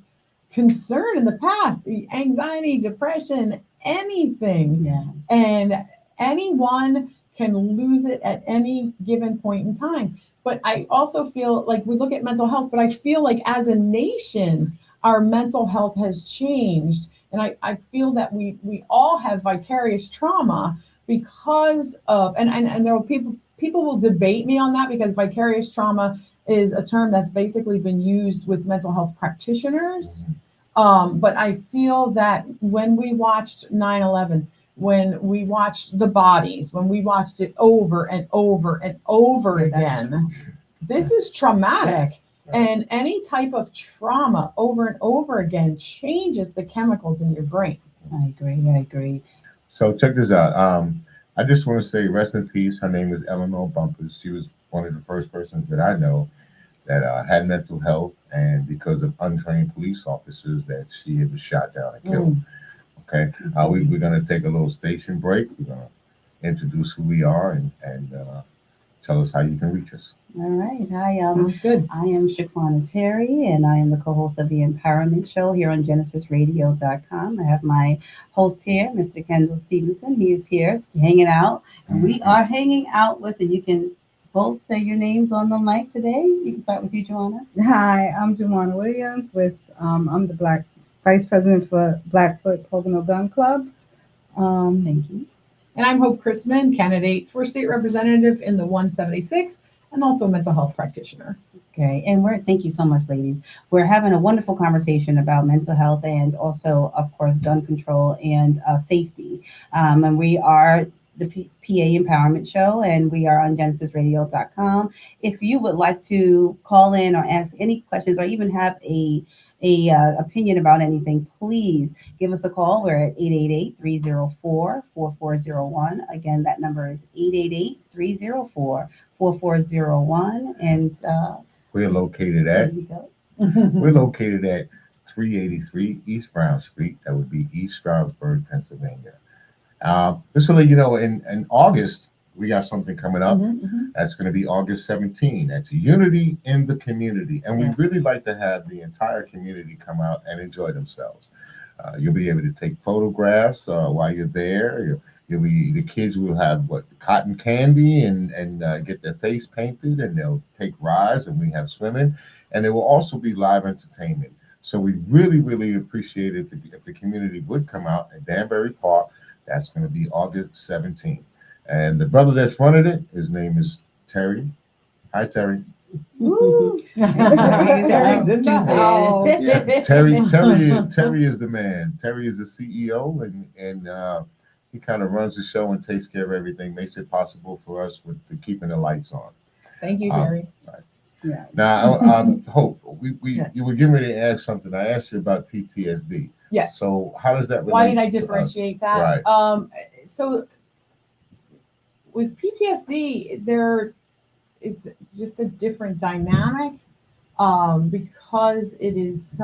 concern in the past, the anxiety, depression, anything. Yeah. And anyone can lose it at any given point in time. But I also feel like we look at mental health, but I feel like as a nation, our mental health has changed. And I feel that we all have vicarious trauma because of, and there will people will debate me on that, because vicarious trauma is a term that's basically been used with mental health practitioners. But I feel that when we watched 9/11, when we watched the bodies, when we watched it over and over and over again, this is traumatic. Yes. And any type of trauma over and over again changes the chemicals in your brain. I agree. So check this out. I just want to say rest in peace. Her name is Eleanor Bumpers. She was one of the first persons that I know that had mental health, and because of untrained police officers, that she was shot down and killed. Okay, we're going to take a little station break. We're going to introduce who we are and tell us how you can reach us. All right. Hi, Sounds good. I am Jwana Terry, and I am the co-host of the Empowerment Show here on GenesisRadio.com. I have my host here, Mr. Kendall Stevenson. He is here hanging out, and we are hanging out with, and you can both say your names on the mic today. You can start with you, Jwana. Hi, I'm Jwana Williams with I'm the Vice President for Blackfoot Pocono Gun Club. Thank you. And I'm Hope Christman, candidate for state representative in the 176, and also mental health practitioner. Okay, and thank you so much, ladies. We're having a wonderful conversation about mental health and also, of course, gun control and safety. And we are the PA Empowerment Show, and we are on GenesisRadio.com. If you would like to call in or ask any questions, or even have a opinion about anything, please give us a call. We're at 888-304-4401. Again, that number is 888-304-4401. And we're located at we're located at 383 East Brown Street. That would be East Stroudsburg, Pennsylvania. Just to let you know, in August, we got something coming up. That's going to be August 17. That's Unity in the Community. And we really like to have the entire community come out and enjoy themselves. You'll be able to take photographs while you're there. The kids will have cotton candy and get their face painted, and they'll take rides, and we have swimming. And there will also be live entertainment. So we really, really appreciate it if the community would come out at Danbury Park. That's going to be August 17th. And the brother that's running it, his name is Terry. Hi, Terry. Terry's in the house. Yeah, Terry is the man. Terry is the CEO, and he kind of runs the show and takes care of everything, makes it possible for us with keeping the lights on. Thank you, Terry. Right. Yeah. Now, Hope, Yes. you were getting ready to ask something. I asked you about PTSD. Yes. So how does that relate? Why did I to us? differentiate that? Right. So with PTSD, it's just a different dynamic because it's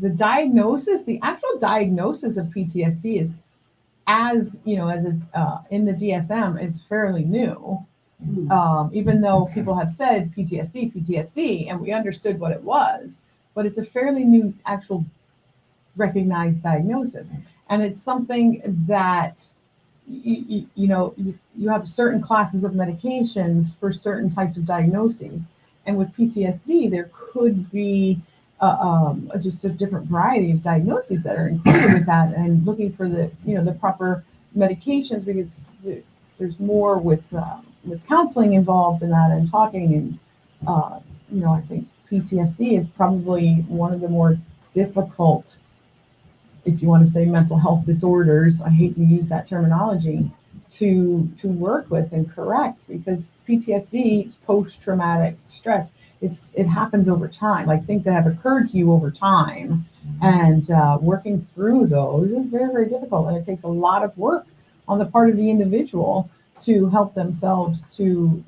the diagnosis. The actual diagnosis of PTSD is in the DSM is fairly new. Even though people have said PTSD, and we understood what it was, but it's a fairly new actual recognized diagnosis. And it's something that, you have certain classes of medications for certain types of diagnoses. And with PTSD, there could be just a different variety of diagnoses that are included with that, and looking for the proper medications, because there's more with counseling involved in that, and talking, and I think PTSD is probably one of the more difficult, if you want to say, mental health disorders. I hate to use that terminology, to work with and correct, because PTSD, post-traumatic stress, it happens over time, like things that have occurred to you over time, and working through those is very, very difficult, and it takes a lot of work on the part of the individual to help themselves to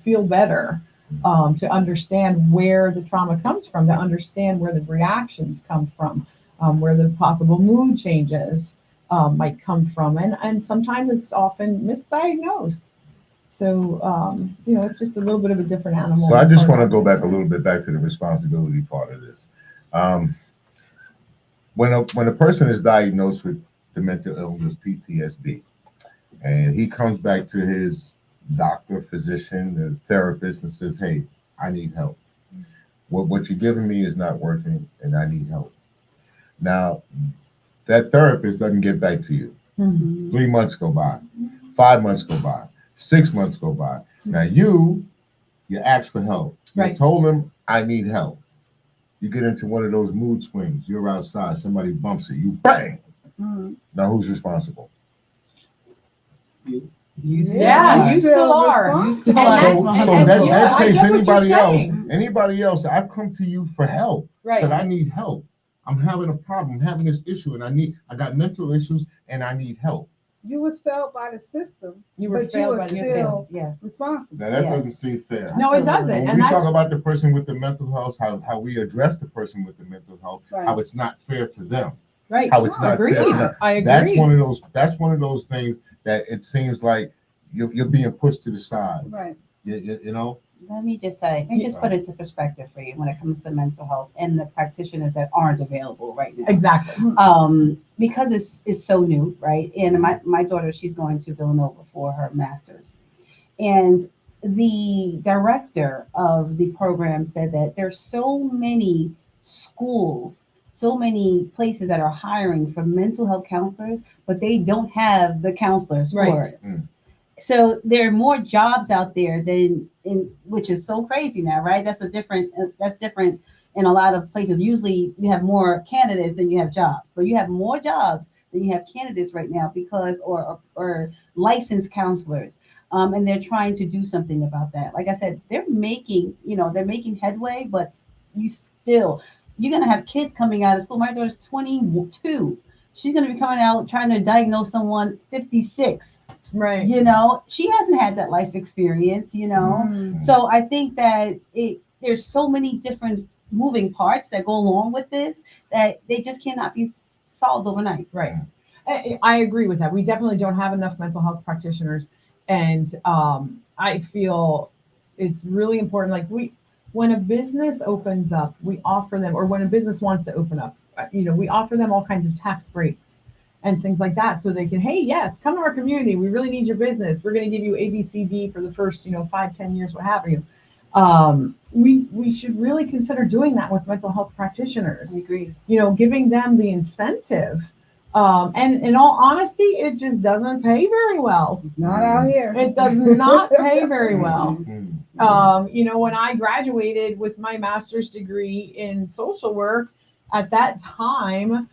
feel better, to understand where the trauma comes from, to understand where the reactions come from, where the possible mood changes might come from, and sometimes it's often misdiagnosed. So it's just a little bit of a different animal. So I just want to go back a little bit back to the responsibility part of this. When a person is diagnosed with the mental illness PTSD, and he comes back to his doctor, physician, the therapist, and says, "Hey, I need help. What you're giving me is not working, and I need help." Now, that therapist doesn't get back to you. 3 months go by, 5 months go by, 6 months go by. Now you ask for help. You told him, "I need help." You get into one of those mood swings. You're outside, somebody bumps you, bang. Now who's responsible? You still are. You still are. So that takes anybody else. Anybody else, I've come to you for help. Said I need help. I'm having a problem, I'm having this issue, and I got mental issues, and I need help. You was failed by the system. You were failed by the system. Responsible. Now that doesn't seem fair. No, it doesn't. When we talk about the person with the mental health, how we address the person with the mental health, how it's not fair to them. Right. How it's not fair to them. I agree. That's one of those things that it seems like you're being pushed to the side. Right. You know? Let me just say, let me just put it into perspective for you when it comes to mental health and the practitioners that aren't available right now. Exactly. Because it's so new, right? And my daughter, she's going to Villanova for her master's. And the director of the program said that there's so many schools, so many places that are hiring for mental health counselors, but they don't have the counselors for it. So there are more jobs out there which is so crazy now, right? That's different in a lot of places. Usually you have more candidates than you have jobs, but you have more jobs than you have candidates right now because or licensed counselors. And they're trying to do something about that. Like I said, they're making headway, but you're going to have kids coming out of school. My daughter's 22. She's going to be coming out trying to diagnose someone 56. Right. She hasn't had that life experience, So I think that there's so many different moving parts that go along with this that they just cannot be solved overnight. Right. I agree with that. We definitely don't have enough mental health practitioners. And I feel it's really important. Like when a business opens up, we offer them, or when a business wants to open up, we offer them all kinds of tax breaks and things like that, so they can, hey, yes, come to our community. We really need your business. We're going to give you ABCD for the first, 5-10 years, what have you. We should really consider doing that with mental health practitioners. I agree. Giving them the incentive. And in all honesty, it just doesn't pay very well. Not out here. It does not pay very well. When I graduated with my master's degree in social work, at that time,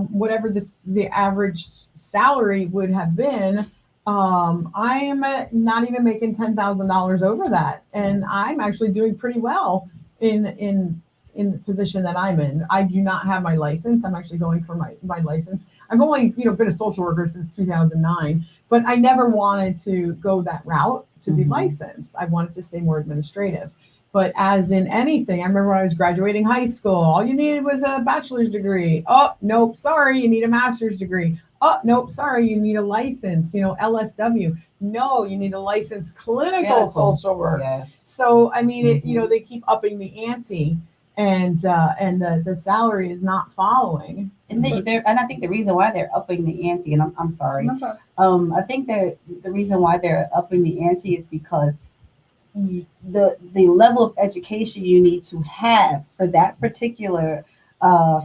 whatever the average salary would have been, I am not even making $10,000 over that, and I'm actually doing pretty well in the position that I'm in. I do not have my license. I'm actually going for my license. I've only been a social worker since 2009, but I never wanted to go that route to be licensed. I wanted to stay more administrative. But as in anything, I remember when I was graduating high school, all you needed was a bachelor's degree. Oh, nope, sorry, you need a master's degree. Oh, nope, sorry, you need a license, LSW. No, you need a licensed clinical social work. Yes. So, I mean, they keep upping the ante, and the salary is not following. And I think the reason why they're upping the ante, and I'm sorry, I think that the reason why they're upping the ante is because the level of education you need to have for that particular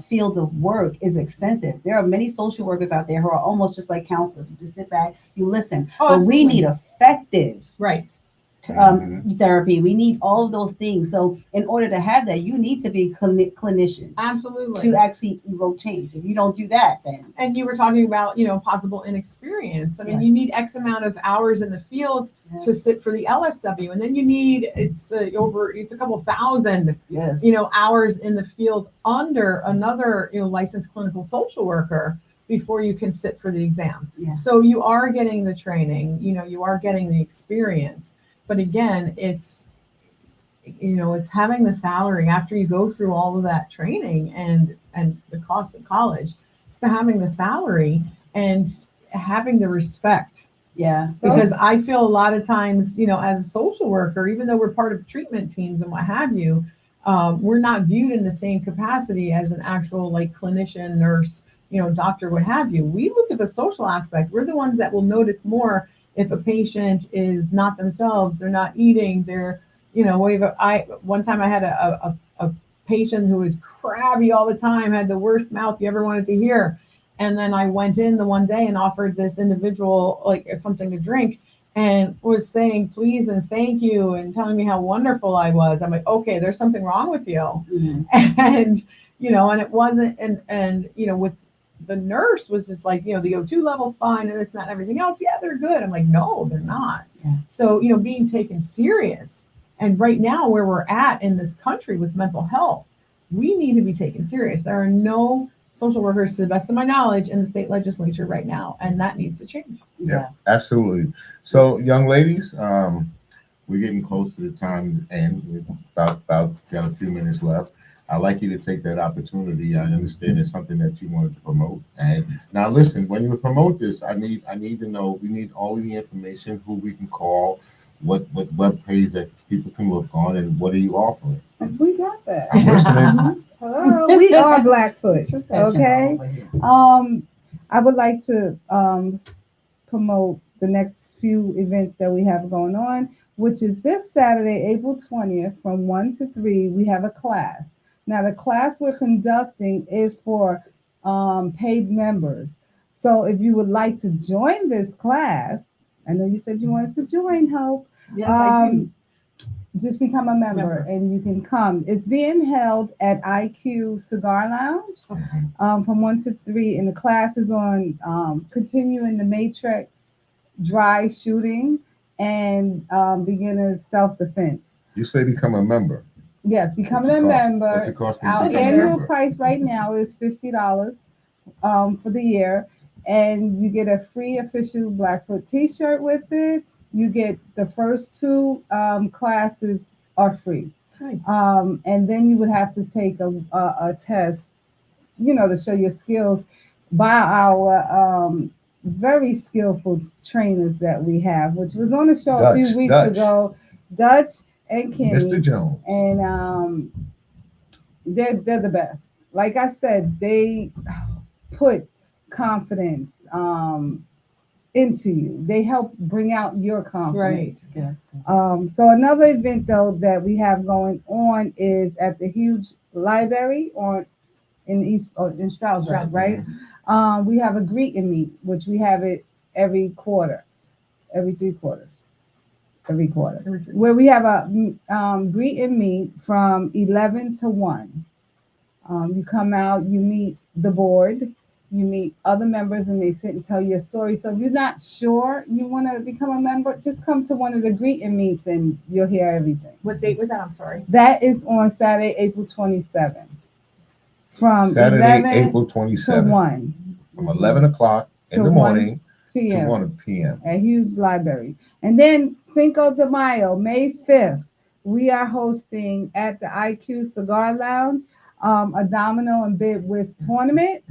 field of work is extensive. There are many social workers out there who are almost just like counselors. You just sit back, you listen. But we need effective. Right. therapy. We need all of those things. So in order to have that, you need to be clinician Absolutely. to actually evoke change. If you don't do that, then And you were talking about, possible inexperience. I mean, Yes. you need X amount of hours in the field to sit for the LSW, and then you need it's a couple thousand, yes, hours in the field under another, licensed clinical social worker before you can sit for the exam. Yeah. So you are getting the training, you are getting the experience, but again, it's having the salary after you go through all of that training and the cost of college. It's the having the salary and having the respect. Yeah. Because I feel a lot of times, as a social worker, even though we're part of treatment teams and what have you, we're not viewed in the same capacity as an actual like clinician, nurse, doctor, what have you. We look at the social aspect. We're the ones that will notice more if a patient is not themselves, they're not eating, one time I had a patient who was crabby all the time, had the worst mouth you ever wanted to hear. And then I went in the one day and offered this individual like something to drink and was saying please and thank you and telling me how wonderful I was. I'm like, okay, there's something wrong with you. Mhm. And, and it wasn't, and, with the nurse was just like, the O2 level's fine and this, not everything else. Yeah, they're good. I'm like, no, they're not. Yeah. So, being taken serious. And right now where we're at in this country with mental health, we need to be taken serious. There are no social workers, to the best of my knowledge, in the state legislature right now, and that needs to change. Yeah, absolutely. So, young ladies, we're getting close to the time to end. We've about got a few minutes left. I'd like you to take that opportunity. I understand it's something that you wanted to promote. And now, listen, when you promote this, I need to know. We need all of the information: who we can call, what web page that people can look on, and what are you offering? We got that. I'm listening. Hello, we are Blackfoot. Okay. I would like to promote the next few events that we have going on, which is this Saturday, April 20th, from 1 to 3. We have a class. Now, the class we're conducting is for paid members. So, if you would like to join this class, I know you said you wanted to join, Hope. Yes, I do. Just become a member and you can come. It's being held at IQ Cigar Lounge from 1 to 3. And the class is on continuing the matrix, dry shooting, and beginner's self-defense. You say become a member. Yes, becoming a member. What's it cost? Our annual price right now is $50 for the year. And you get a free official Blackfoot t-shirt with it. You get the first 2 classes are free. Nice. And then you would have to take a test, to show your skills by our very skillful trainers that we have, which was on the show a few weeks ago, Dutch and Kenny. Mr. Jones. And they're the best. Like I said, they put confidence into you. They help bring out your confidence. Right. Yeah. So another event though that we have going on is at the huge library in Stroudsburg, right? We have a greet and meet, which we have it every 3 quarters, where we have a greet and meet from 11 to 1. You come out, you meet the board, you meet other members, and they sit and tell you a story. So if you're not sure you want to become a member, just come to one of the greet and meets and you'll hear everything. What date was that? I'm sorry. That is on Saturday, April 27th. From Saturday, 11 April to 27th. 1. From 11 o'clock in the morning p.m. to 1 p.m. at Hughes Library. And then Cinco de Mayo, May 5th, we are hosting at the IQ Cigar Lounge a domino and bid whist tournament.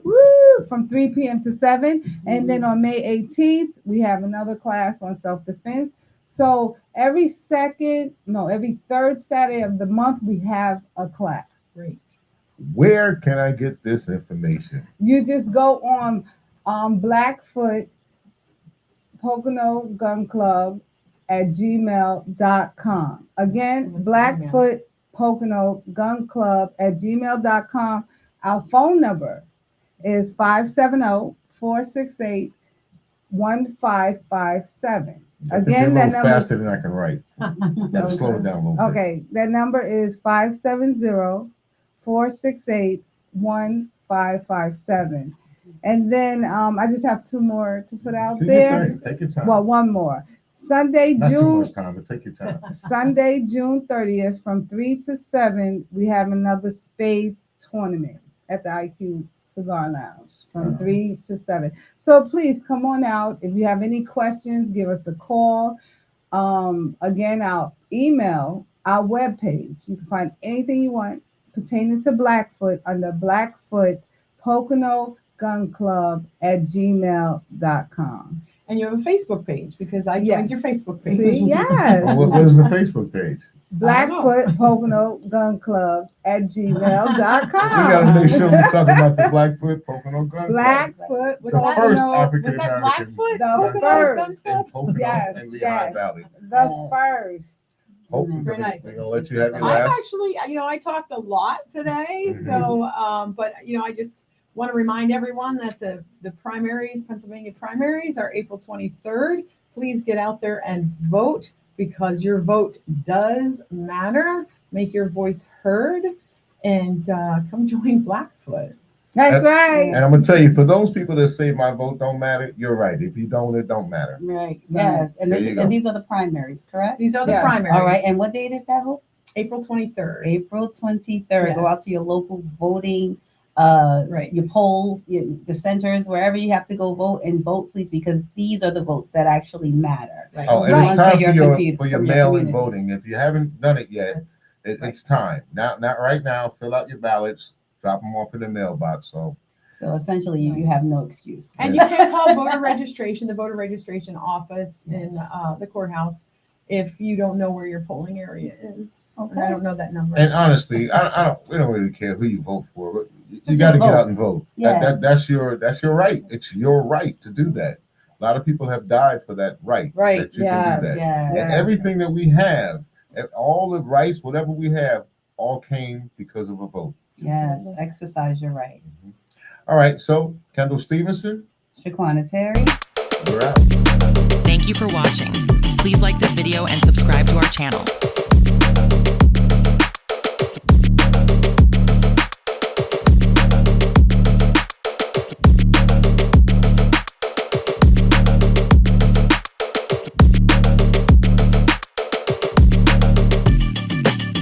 Woo! From 3 p.m. to 7. And then on May 18th, we have another class on self-defense. So every third Saturday of the month, we have a class. Great. Where can I get this information? You just go on Blackfoot Pocono Gun Club at gmail.com. Again, Blackfoot Pocono Gun Club at gmail.com. Our phone number is 570-468-1557. Again, a that little number faster than I can write. Gotta slow it down a little bit. Okay, that number is 570-468-1557. And then I just have two more to put out Do your there. thing. Take your time. Well, one more. Sunday, Not too June much time, but take your time. Sunday, June 30th, from 3 to 7, we have another spades tournament at the IQ Cigar Lounge from 3 to 7. So please come on out. If you have any questions, give us a call. Again, our email, our webpage. You can find anything you want pertaining to Blackfoot under Blackfoot Pocono Gun Club at gmail.com. And you have a Facebook page because I joined your Facebook page. See, yes. Well, what is the Facebook page? Blackfoot Pocono Gun Club at gmail.com. We gotta make sure we're talking about the Blackfoot Pocono Gun Club. Blackfoot Was The that- first Pocono, African Was that American Blackfoot? The Pocono first. Gun in Club? Pocono Yes, and Lehigh yes. Valley. the first. Hope Very nice. we're gonna let you have your I'm last. actually, I talked a lot today, Mhm. so, but, I just want to remind everyone that the primaries, Pennsylvania primaries are April 23rd. Please get out there and vote because your vote does matter. Make your voice heard and come join Blackfoot. That's And- right. And I'm gonna tell you, for those people that say my vote don't matter, you're right. If you don't, it don't matter. Right. Yes. And There this you go. and these are the primaries, correct? These are the Yes. primaries. All right. And what date is that, Hope? April 23rd. April 23rd. Go out Yes. to your local voting, Right. your polls, the centers, wherever you have to go vote and vote, please, because these are the votes that actually matter. Right. Oh, and Right. it's time For for your your compu- for your from your mail-in community. voting. If you haven't done it yet, That's- it's time. Not right now. Fill out your ballots, drop them off in the mailbox. So So essentially, you have no excuse. And you can call voter registration, the voter registration office in the courthouse if you don't know where your polling area is. And I don't know that number. and honestly, I don't. We don't really care who you vote for, but you Just got to get vote. out and vote. Yes. That's your right. It's your right to do that. A lot of people have died for that right. Right. That you Yes. can do that. Yeah. Yes. And everything that we have, and all the rights, whatever we have, all came because of a vote. Yes. Absolutely. Exercise your right. All right. So Kendall Stevenson, Shaquana Terry. we're out. Thank you for watching. Please like this video and subscribe to our channel.